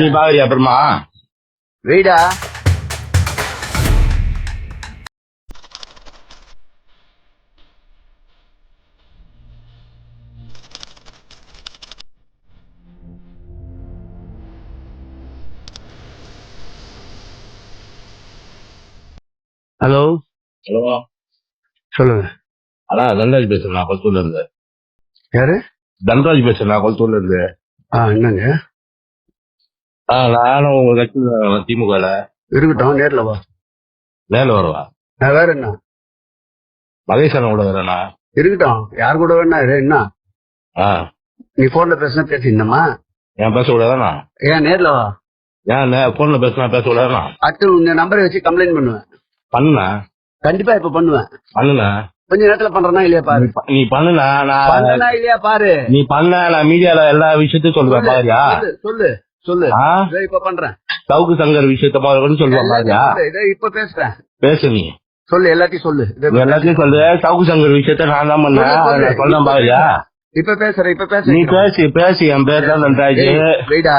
நீ பாக்குறியா அப்புறமா வெயிடா. ஹலோ ஹலோ, சொல்லுங்க. அண்ணா தன்ராஜ் பேசுறேன் கொளத்தூர்ல இருந்து. யாரு? தன்ராஜ் பேசுறேன் கொளத்தூர்ல இருந்து. என்னங்க? நானும் உங்க கட்சி திமுகல இருக்கட்டும், நேர்ல வா. நேரில் வரவா? நான் வேற என்ன? மகேஷ் அண்ணன் கூட வரேண்ணா. இருக்கட்டும், யார் கூட வேணா என்ன? நீ போன்ல பேசினா பேசிடணுமா? ஏன் பேசக்கூடாதாண்ணா? ஏன் நேர்ல வா. ஏன் போன்ல பேசினா பேசக்கூடாதுண்ணா? அடுத்து உங்க நம்பரை வச்சு கம்ப்ளைண்ட் பண்ணுவேன். பண்ணுண்ணா. கண்டிப்பா இப்ப பண்ணுவேன். பண்ணுண்ணா. கொஞ்ச நேரத்துல பண்றனா இல்லையா பாரு. நீ பண்ணுண்ணா. பண்றனா இல்லையா பாரு. நீ பண்ண, நான் மீடியால எல்லா விஷயத்தையும் சொல்லுவேன் பாரியா. சொல்லு சொல்லு. இப்ப பண்றேன். சவுக்கு சங்கர் விஷயத்த மாதிரி சொல்லுவேன் பாரியா. இப்ப பேசுறேன். பேசு நீ. சொல்லு, எல்லாத்தையும் சொல்லு. எல்லாத்தையும் சொல்லு. சவுக்கு சங்கர் விஷயத்த நான் தான் பண்ணேன் சொல்ல பாரியா. இப்ப பேசுறேன். இப்ப பேச நீ பேசி பேசி. என் பேர் தான் நன்றாஜ். வெயிடா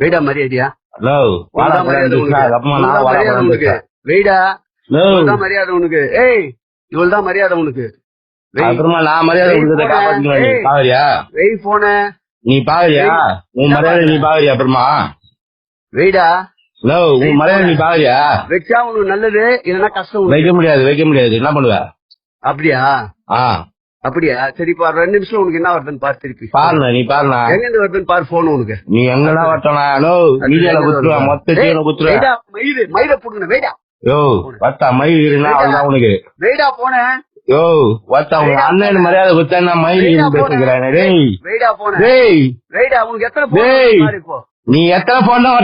வெயிடா மரியாதையா. ஹலோ, வெயிடா மரியாதை உனக்கு. ஏய், இவள்தான் மரியாதை உனக்கு. அப்புறமா நான் மரியாதை பாக்குறியா? வெய் போன நீ பாக்குறியா? உன் மரியாதை நீ பாக்குறியா? அப்புறமா வெயிடா. உன் மரியாதை நீ பாக்குறியா? வச்சா உனக்கு நல்லது, இல்லன்னா கஷ்டம். வைக்க முடியாது, வைக்க முடியாது. என்ன பண்ணுவ? அப்படியா? அப்படியா? சரி, இப்ப 2 நிமிஷம் உனக்கு என்ன வருதுன்னு பாரு. திருப்பி பாருண்ணா, நீ பாருண்ணா. எங்க இருந்து வருதுன்னு பாரு போன் உனக்கு. நீ எங்கதான் வரட்டா? மீடியால குத்துருவேன், மொத்த சீன குத்துருவேன். மயில போடுங்க. வெயிடா. யோ வத்தா மயில் அவ்வளவுதான் உனக்கு. வெயிடா போன. யோ வத்தா உங்க அண்ணன் மரியாதை குத்தா மயில் பேசுகிறேன். டேய் வெயிடா போன. டேய் வெயிடா, உனக்கு எத்தனை போன்? இப்போ நீ எத்தனை போன் தான்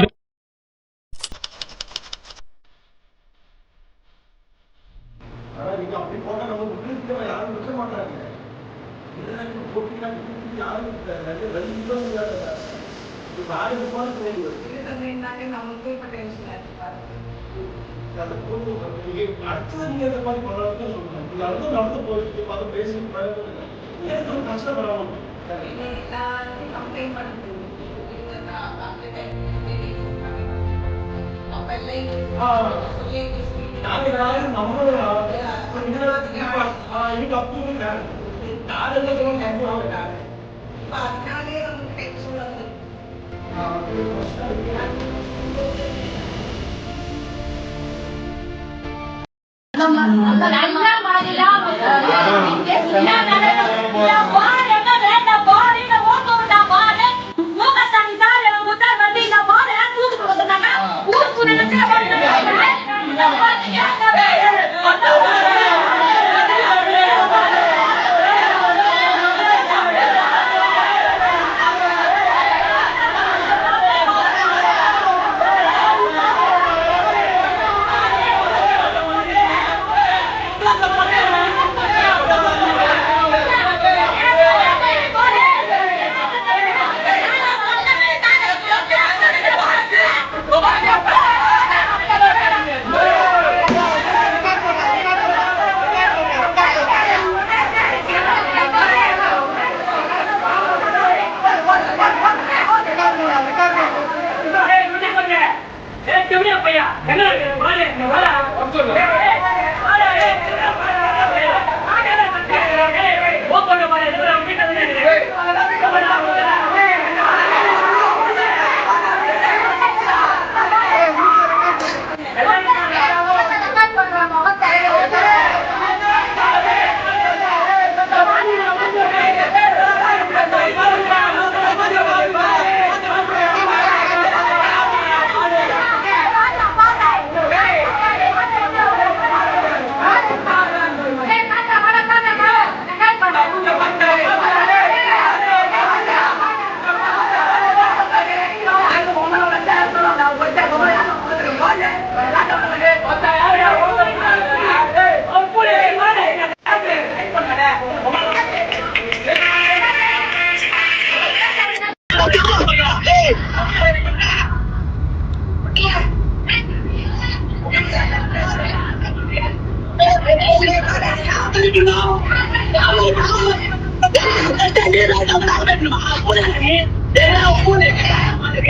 அடுத்தது நீங்க இந்த மாதிரி பண்ணலாம் சொல்லுங்க. நடந்து போயிட்டு பார்த்து பேசி கஷ்டப்படாம Hãy subscribe cho kênh Ghiền Mì Gõ để không bỏ lỡ những video hấp dẫn.